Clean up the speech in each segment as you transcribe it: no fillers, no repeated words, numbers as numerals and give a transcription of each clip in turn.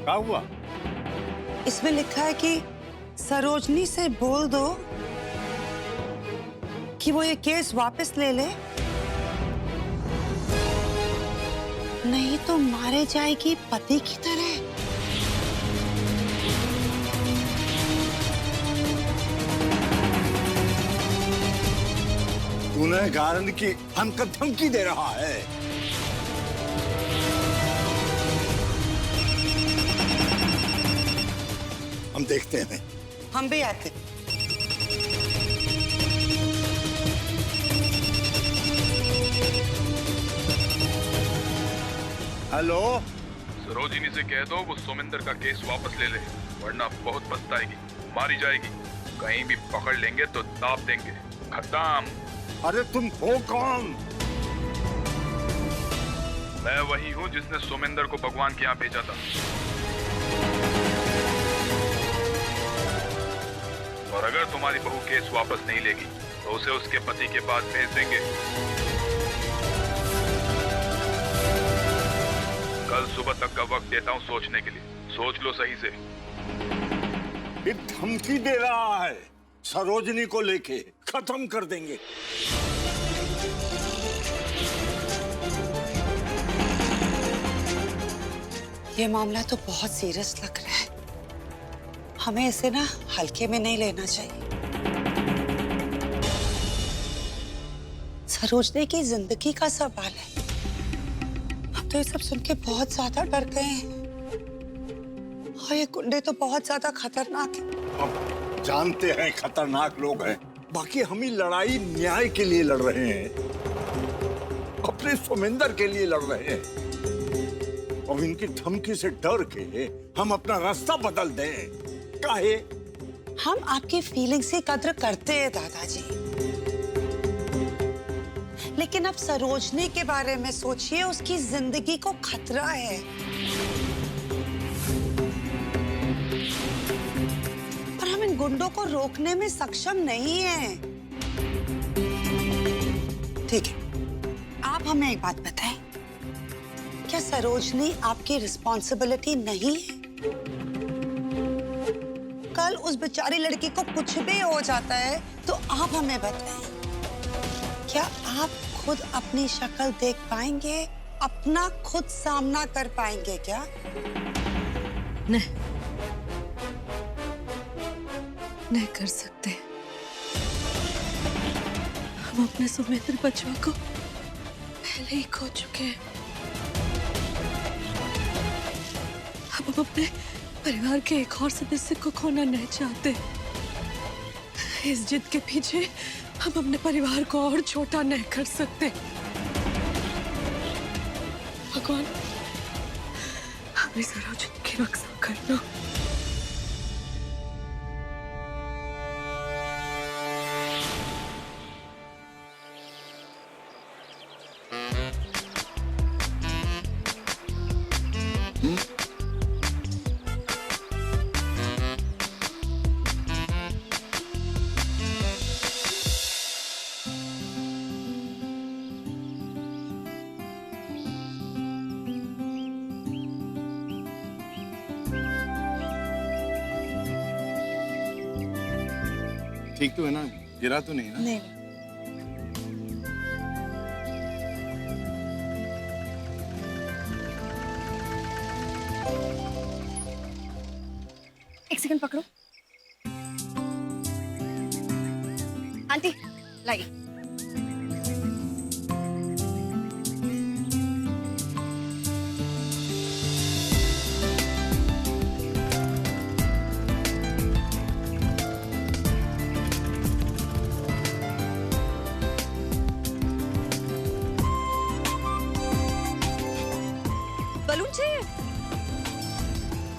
क्या हुआ? इसमें लिखा है कि सरोजनी से बोल दो कि वो ये केस वापस ले ले, नहीं तो मारे जाएगी पति की तरह। तूने गारंटी की हमको धमकी दे रहा है। हम देखते हैं। हम भी आते। हेलो, सरोजिनी से कह दो वो सोमिंदर का केस वापस ले ले, वरना बहुत पछताएगी, मारी जाएगी। कहीं भी पकड़ लेंगे तो दाब देंगे, खत्म। अरे तुम हो कौन? मैं वही हूँ जिसने सोमिंदर को भगवान के यहाँ भेजा था। और अगर तुम्हारी बहू केस वापस नहीं लेगी तो उसे उसके पति के पास भेज देंगे। कल सुबह तक का वक्त देता हूँ सोचने के लिए, सोच लो सही से। ये धमकी दे रहा है, सरोजनी को लेके खत्म कर देंगे। ये मामला तो बहुत सीरियस लग रहा है, हमें इसे ना हल्के में नहीं लेना चाहिए। सरोजनी की जिंदगी का सवाल है। अब तो ये सब सुन के बहुत ज्यादा डर गए हैं, और ये गुंडे तो बहुत ज्यादा खतरनाक है। अब जानते हैं खतरनाक लोग हैं, बाकी हम ही लड़ाई न्याय के लिए लड़ रहे हैं, अपने सोमिंदर के लिए लड़ रहे हैं। और इनकी धमकी से डर के हम अपना रास्ता बदल दें, काहे? हम आपकी फीलिंग्स की कद्र करते हैं दादाजी, लेकिन अब सरोजनी के बारे में सोचिए, उसकी जिंदगी को खतरा है। और हम इन गुंडों को रोकने में सक्षम नहीं हैं। ठीक है, आप हमें एक बात बताएं, क्या सरोजनी आपकी रिस्पॉन्सिबिलिटी नहीं है? कल उस बेचारी लड़की को कुछ भी हो जाता है तो आप हमें बताएं, क्या आप खुद अपनी शक्ल देख पाएंगे, अपना खुद सामना कर पाएंगे क्या? नहीं कर सकते। हम अपने सुमित्र बचवा को पहले ही खो चुके हैं। हम अपने परिवार के एक और सदस्य को खोना नहीं चाहते। इस जिद के पीछे हम अपने परिवार को और छोटा नहीं कर सकते। भगवान, हमें सरोजनी की रक्षा करना। ठीक तो है ना? गिरा तो नहीं ना? नहीं। एक सेकंड पकड़ो। आंटी लाइए। बलून चाहिए?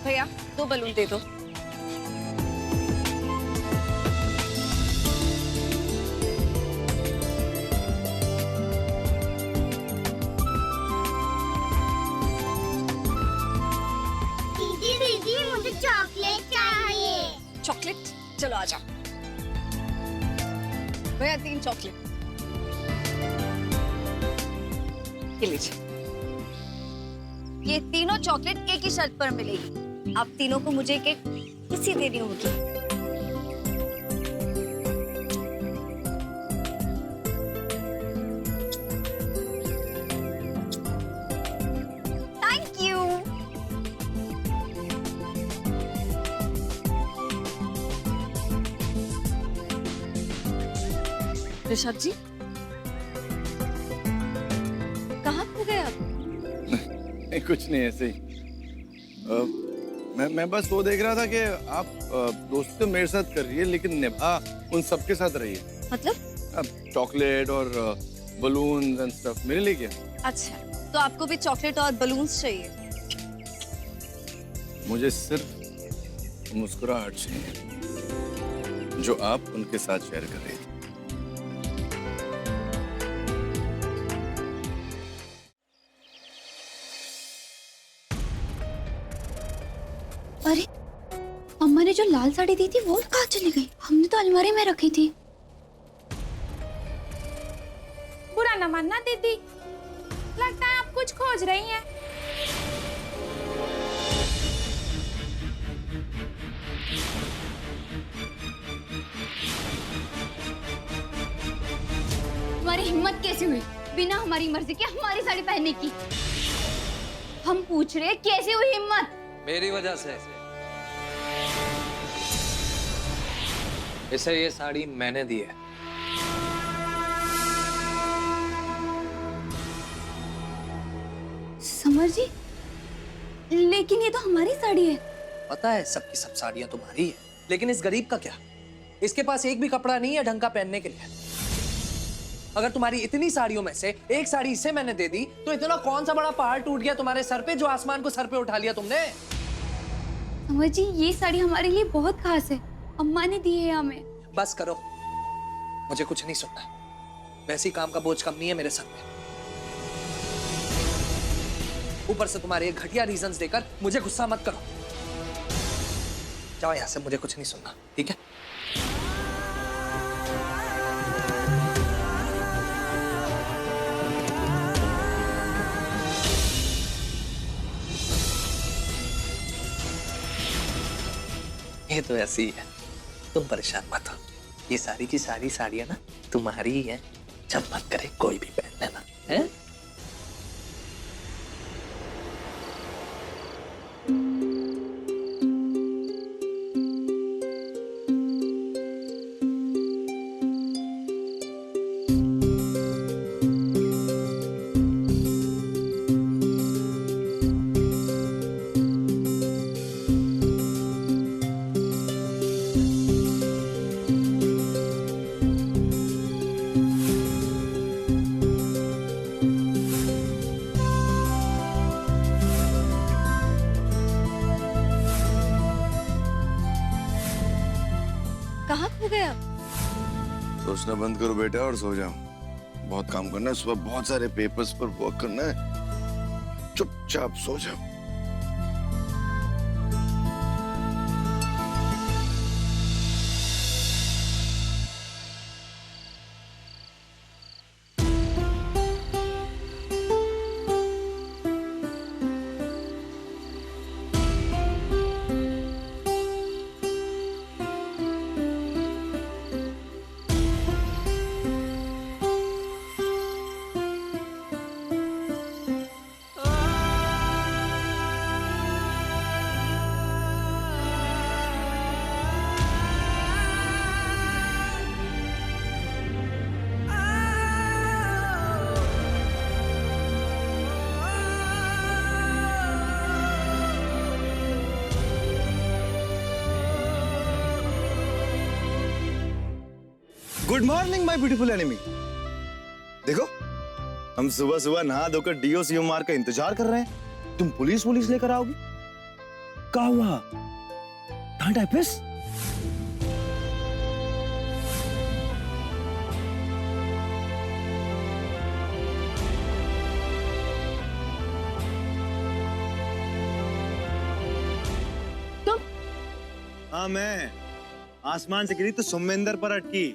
भैया 2 बलून दे दो। दीदी मुझे चॉकलेट चाहिए। चॉकलेट? चलो आ जाओ। भैया 3 चॉकलेट। ये लीजिए। ये तीनों चॉकलेट एक ही शर्त पर मिलेगी, आप तीनों को मुझे एक किसी देनी होगी। Thank you. ऋषभ जी, कहाँ खो गए आप? नहीं, कुछ नहीं, ऐसे ही। मैं बस वो देख रहा था कि आप दोस्ती तो मेरे साथ कर रही है, लेकिन निभा उन सबके साथ रही है। मतलब? अब चॉकलेट और बलून एंड स्टफ मेरे लिए क्या? अच्छा, तो आपको भी चॉकलेट और बलून्स चाहिए? मुझे सिर्फ मुस्कुराहट चाहिए जो आप उनके साथ शेयर कर रही थी। अरे, अम्मा ने जो लाल साड़ी दी थी वो कहाँ चली गई? हमने तो अलमारी में रखी थी। बुरा न मानना दीदी, लगता है आप कुछ खोज रही हैं। तुम्हारी हिम्मत कैसे हुई बिना हमारी मर्जी के हमारी साड़ी पहनने की? हम पूछ रहे कैसे हुई हिम्मत? मेरी वजह से। इसे ये साड़ी मैंने दी है। समर जी, लेकिन ये तो हमारी साड़ी है। पता है सबकी सब साड़ियां तुम्हारी है, लेकिन इस गरीब का क्या? इसके पास एक भी कपड़ा नहीं है ढंग का पहनने के लिए। अगर तुम्हारी इतनी साड़ियों में से एक साड़ी इसे मैंने दे दी तो इतना कौन सा बड़ा पहाड़ टूट गया तुम्हारे सर पे जो आसमान को सर पे उठा लिया तुमने? समर जी, ये साड़ी हमारे लिए बहुत खास है, अम्मा ने दी है हमें। बस करो, मुझे कुछ नहीं सुनना। वैसे ही काम का बोझ कम नहीं है मेरे सर पे। ऊपर से तुम्हारे एक घटिया रीजंस देकर मुझे गुस्सा मत करो। जाओ यहां से, मुझे कुछ नहीं सुनना, ठीक है? ये तो ऐसी ही है, तुम परेशान मत हो। ये सारी की सारी साड़ियां ना तुम्हारी ही है, जब मन करे कोई भी पहन लेना है। कहाँ खो गए आप? सोचना बंद करो बेटा और सो जाओ। बहुत काम करना है, सुबह बहुत सारे पेपर्स पर वर्क करना है। चुपचाप सो जाओ। Good morning my beautiful enemy. देखो, हम सुबह सुबह नहा धोकर डीओ सीओ मार का इंतजार कर रहे हैं। तुम पुलिस लेकर आओगी? क्या हुआ? कहां टाइपिस? तुम? हाँ, मैं आसमान से गिरी तो सोमेंदर पर अटकी,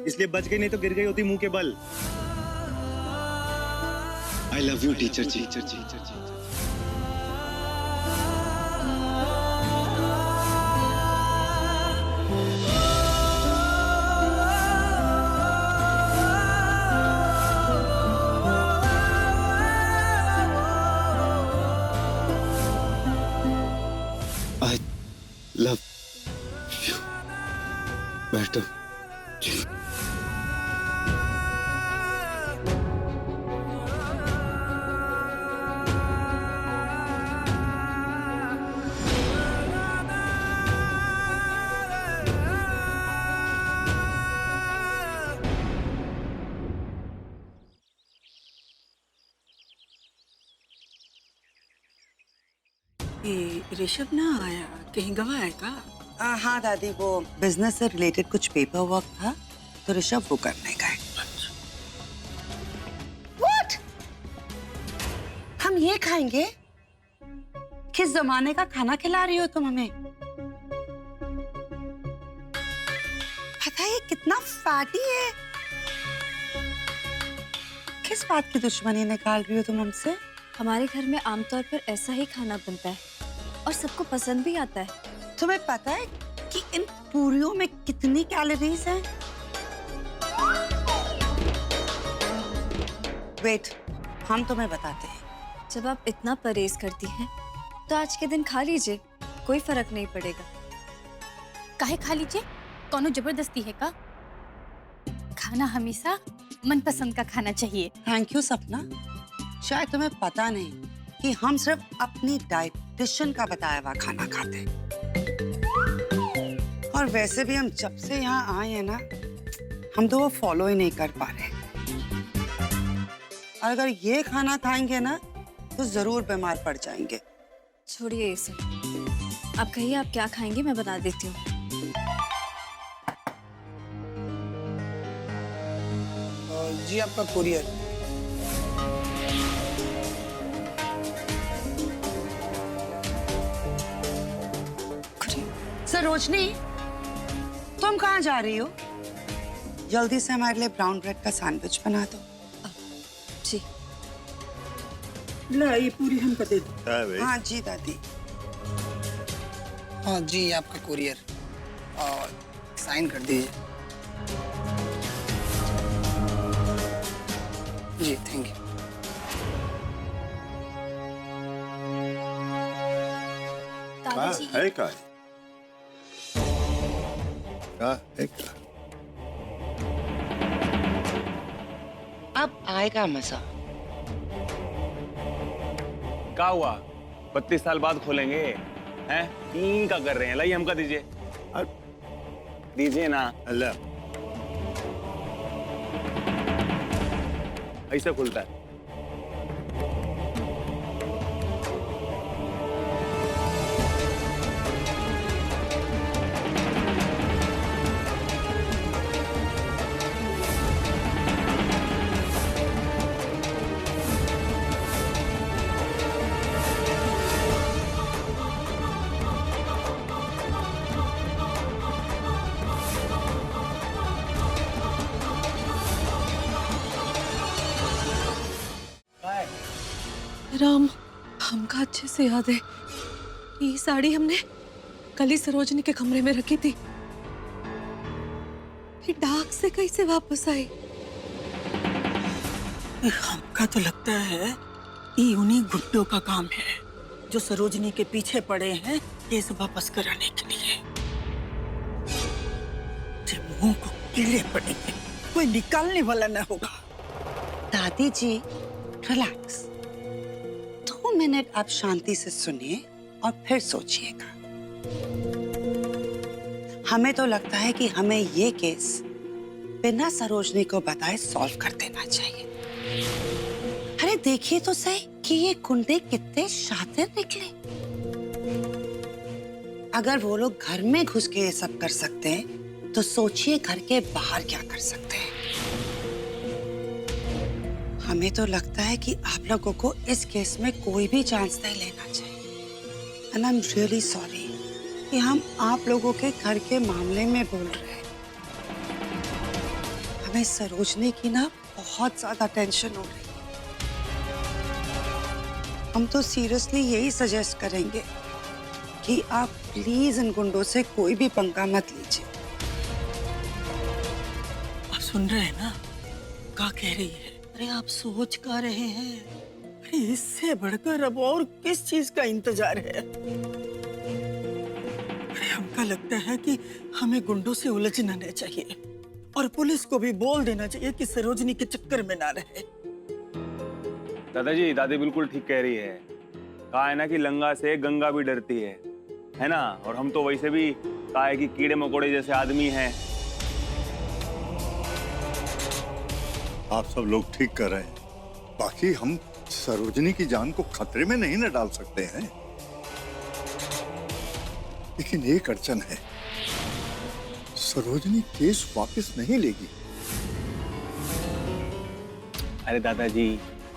इसलिए बच गई, नहीं तो गिर गई होती मुंह के बल। आई लव यू टीचर जी। बैठो। ऋषभ ना आया, कहीं गवा है का? हाँ दादी, वो बिजनेस से रिलेटेड कुछ पेपर वर्क था तो ऋषभ वो करने गए। What? हम ये खाएंगे? किस जमाने का खाना खिला रही हो तुम हमें? पता है ये कितना फैटी है। किस बात की दुश्मनी निकाल रही हो तुम हमसे? हमारे घर में आमतौर पर ऐसा ही खाना बनता है और सबको पसंद भी आता है। तुम्हें पता है कि इन पूरियों में कितनी कैलोरीज हैं? वेट, हम तुम्हें बताते हैं। जब आप इतना परहेज करती हैं तो आज के दिन खा लीजिए, कोई फर्क नहीं पड़ेगा। काहे खा लीजिए? कौनो जबरदस्ती है का? खाना हमेशा मनपसंद का खाना चाहिए। थैंक यू सपना। शायद तुम्हें पता नहीं कि हम सिर्फ अपनी डाइटिशियन का बताया हुआ खाना खाते हैं। और वैसे भी हम जब से यहाँ आए हैं ना, हम तो वो फॉलो ही नहीं कर पा रहे। और अगर ये खाना खाएंगे ना तो जरूर बीमार पड़ जाएंगे। छोड़िए ये सब, आप कहिए आप क्या खाएंगे, मैं बना देती हूँ। जी आपका कुरियर। सरोजनी, तुम कहाँ जा रही हो? जल्दी से हमारे लिए ब्राउन ब्रेड का सैंडविच बना दो। जी। ला ये पूरी हमको दे दो। हाँ जी दादी। हाँ जी आपका कुरियर, और साइन कर दीजिए। जी थैंक यू। दादाजी है का है का? अब आएगा मजा। क्या हुआ? 32 साल बाद खोलेंगे हैं? का कर रहे हैं, लाइए हमका दीजिए। दीजिए ना। अल्लाह, ऐसा खुलता है। राम, हमका अच्छे से याद है, ये साड़ी हमने कल ही सरोजनी के कमरे में रखी थी। ये डाक से कैसे वापस आई? हमका तो लगता है ये उन्हीं गुड्डों का काम है जो सरोजनी के पीछे पड़े हैं केस वापस कराने के लिए। जब मुंह को कीड़े पड़ेंगे, कोई निकालने वाला न होगा। दादी जी रिलैक्स, 2 मिनट आप शांति से सुनिए और फिर सोचिएगा। हमें तो लगता है कि हमें ये केस बिना सरोजनी को बताए सॉल्व कर देना चाहिए। अरे देखिए तो सही कि ये गुंडे कितने शातिर निकले। अगर वो लोग घर में घुस के ये सब कर सकते हैं तो सोचिए घर के बाहर क्या कर सकते हैं। हमें तो लगता है कि आप लोगों को इस केस में कोई भी चांस नहीं लेना चाहिए। And I am really sorry कि हम आप लोगों के घर के मामले में बोल रहे हैं। हमें सरोजनी की ना बहुत ज्यादा टेंशन हो रही है। हम तो सीरियसली यही सजेस्ट करेंगे कि आप प्लीज इन गुंडों से कोई भी पंगा मत लीजिए। आप सुन रहे हैं ना क्या कह रही है? अरे आप सोच का रहे हैं? अरे इससे बढ़कर अब और किस चीज का इंतजार है? अरे हम हमका लगता है कि हमें गुंडों से उलझना नहीं चाहिए और पुलिस को भी बोल देना चाहिए कि सरोजनी के चक्कर में ना रहे। दादाजी, दादी बिल्कुल ठीक कह रही है। कहा है ना कि लंगा से गंगा भी डरती है ना? और हम तो वैसे भी कहा है कि कीड़े मकोड़े जैसे आदमी हैं। आप सब लोग ठीक कर रहे हैं, बाकी हम सरोजनी की जान को खतरे में नहीं न डाल सकते हैं। लेकिन एक अड़चन है, सरोजनी केस वापस नहीं लेगी। अरे दादाजी,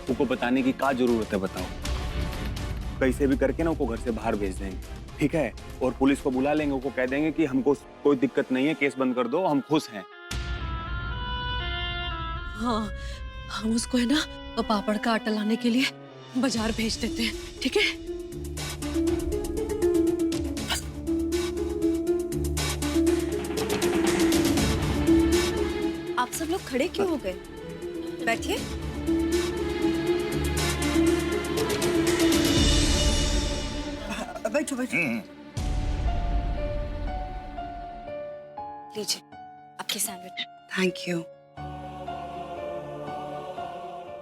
उनको बताने की क्या जरूरत है, बताओ? कैसे भी करके ना उनको घर से बाहर भेज देंगे, ठीक है? और पुलिस को बुला लेंगे, उनको कह देंगे कि हमको कोई दिक्कत नहीं है, केस बंद कर दो, हम खुश हैं। हाँ, हम उसको है ना पापड़ का आटा लाने के लिए बाजार भेज देते हैं, ठीक है? आप सब लोग खड़े क्यों हो गए? बैठिए। बैठो बैठो। लीजिए आपकी सैंडविच। Thank you.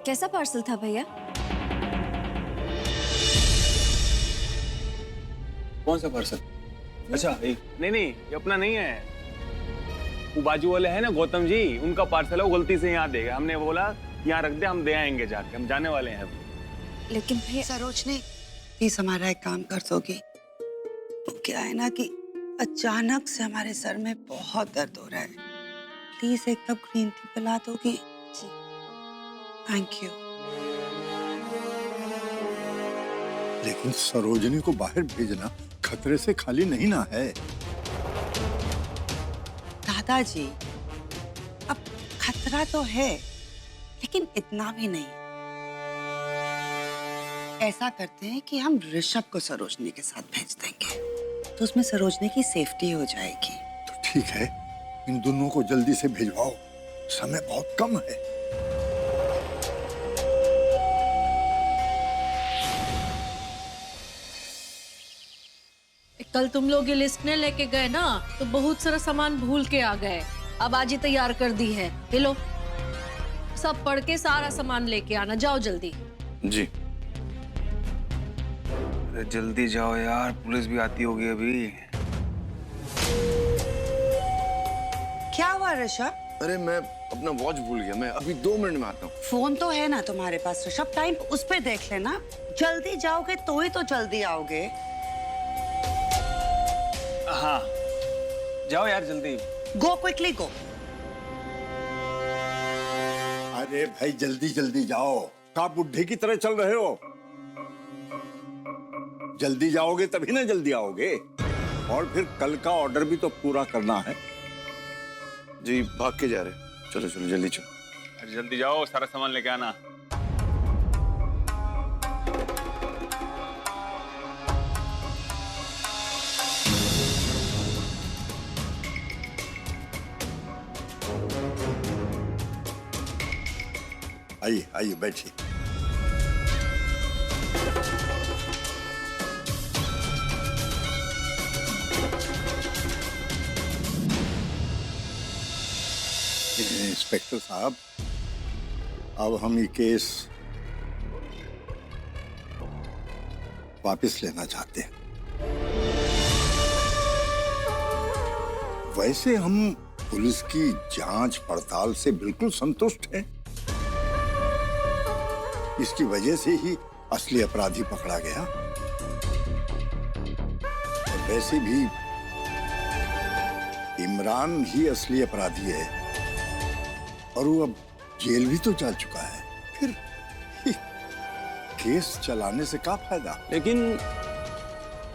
कैसा पार्सल था भैया? कौन सा पार्सल? अच्छा, नहीं, ये अपना नहीं है। वो बाजू वाले हैं ना गौतम जी, उनका पार्सल है, वो गलती से यहाँ दे गए। हमने बोला यहाँ रख दे, हम दे आएंगे जाके, हम जाने वाले हैं अभी। लेकिन भैया। सरोजनी, प्लीज हमारा एक काम कर दोगी? वो क्या है ना कि अचानक से हमारे सर में बहुत दर्द हो रहा है, प्लीज एक कप ग्रीन टी पिला दोगी? जी। Thank you. लेकिन सरोजनी को बाहर भेजना खतरे से खाली नहीं ना है। दादाजी, अब खतरा तो है, लेकिन इतना भी नहीं। ऐसा करते हैं कि हम ऋषभ को सरोजनी के साथ भेज देंगे, तो उसमें सरोजनी की सेफ्टी हो जाएगी। तो ठीक है, इन दोनों को जल्दी से भिजवाओ, समय बहुत कम है। कल तुम लोग ये लिस्ट नहीं लेके गए ना, तो बहुत सारा सामान भूल के आ गए। अब आज ही तैयार कर दी है, ये लो, सब पढ़ के सारा सामान लेके आना। जाओ जल्दी। जी। अरे जल्दी जाओ यार, पुलिस भी आती होगी अभी। क्या हुआ ऋषभ? अरे मैं अपना वॉच भूल गया, मैं अभी 2 मिनट में आता हूँ। फोन तो है ना तुम्हारे पास ऋषभ, टाइम उस पे देख लेना। जल्दी जाओगे तो ही तो जल्दी आओगे। हाँ, जाओ यार जल्दी। Go quickly go. अरे भाई जल्दी जल्दी जाओ, क्या बुढ़े की तरह चल रहे हो? जल्दी जाओगे तभी ना जल्दी आओगे, और फिर कल का ऑर्डर भी तो पूरा करना है। जी भाग के जा रहे, चलो चलो जल्दी चलो। अरे जल्दी जाओ, सारा सामान लेके आना। आइए आइए बैठिए। इंस्पेक्टर साहब, अब हम ये केस वापस लेना चाहते हैं। वैसे हम पुलिस की जांच पड़ताल से बिल्कुल संतुष्ट हैं। इसकी वजह से ही असली अपराधी पकड़ा गया। और वैसे भी इमरान ही असली अपराधी है, और वो अब जेल भी तो जा चुका है, फिर केस चलाने से क्या फायदा? लेकिन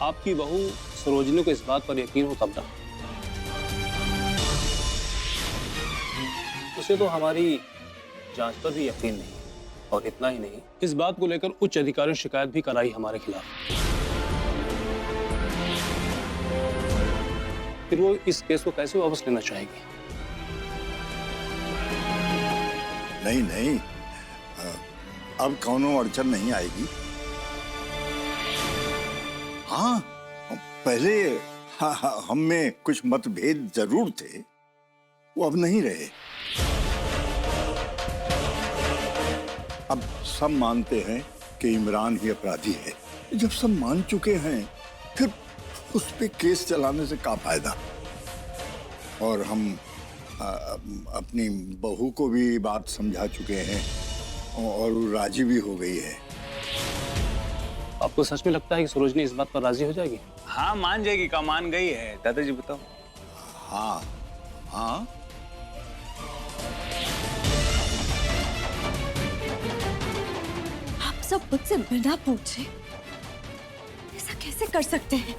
आपकी बहू सरोजनी को इस बात पर यकीन हो तब ना। उसे तो हमारी जांच पर भी यकीन नहीं, और इतना ही नहीं, इस बात को लेकर उच्च अधिकारियों ने शिकायत भी कराई हमारे खिलाफ। फिर वो इस केस को कैसे वापस लेना चाहेगी? नहीं नहीं, अब कौनो अड़चन नहीं आएगी। हाँ, पहले हाँ हाँ, हम में कुछ मतभेद जरूर थे, वो अब नहीं रहे। अब सब मानते हैं कि इमरान ही अपराधी है। जब सब मान चुके हैं, फिर उस पे केस चलाने से क्या फायदा? और हम अपनी बहू को भी बात समझा चुके हैं और वो राजी भी हो गई है। आपको सच में लगता है कि सरोजनी इस बात पर राजी हो जाएगी? हाँ मान जाएगी, का मान गई है। दादाजी बताओ। हाँ हाँ, आप सब मुझसे बिना पूछे ऐसा कैसे कर सकते हैं?